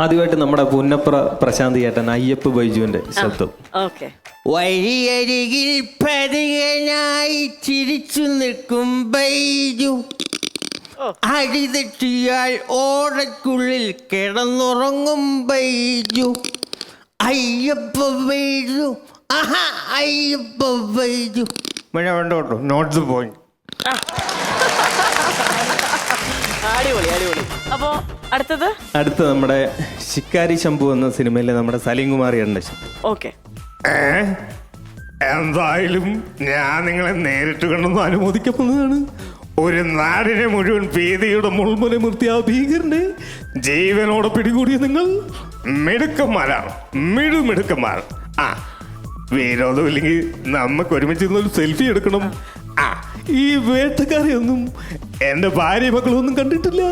ആദ്യമായിട്ട് നമ്മുടെ പുന്നപ്ര പ്രശാന്ത് ചേട്ടൻ അയ്യപ്പ് ബൈജുവിന്റെ ശബ്ദം. ഓക്കെ. വഴിയരികിൽ പതികനായി ചിരിച്ചു നിൽക്കും ബൈജു, അടിതെറ്റിയാൽ ഓടക്കുള്ളിൽ കിടന്നുറങ്ങും ബൈജു. അയ്യപ്പ ബൈജു, ആഹാ അയ്യപ്പ ബൈജു. വേണ്ടോ, നോട്ട് ദ പോയിന്റ്. അടിപൊളി അടിപൊളി. അപ്പോ അടുത്ത നമ്മുടെ ശിക്കാരി ശംഭു എന്ന സിനിമയിലെ നമ്മുടെ സലീം കുമാറിയുടെ ശബ്ദം. ഓക്കെ. എന്തായാലും ഞാൻ നിങ്ങളെ നേരിട്ട് കണ്ടെന്ന് അനുമോദിക്കപ്പെടുന്നതാണ്. ഒരു നാടിനെ മുഴുവൻ ഭീതിയുടെ മുൾമുന നിർത്തിയ ആ ഭീകരനെ ജീവനോടെ പിടികൂടിയ നിങ്ങൾ മിടുക്കന്മാരാണ്, മിടുമിടുക്കന്മാർ. ആ വിരോധമില്ലെങ്കിൽ നമുക്ക് ഒരുമിച്ച് ഒരു സെൽഫി എടുക്കണം. ആ ഈ വേട്ടക്കാരെയൊന്നും എന്റെ ഭാര്യ മക്കളൊന്നും കണ്ടിട്ടില്ല.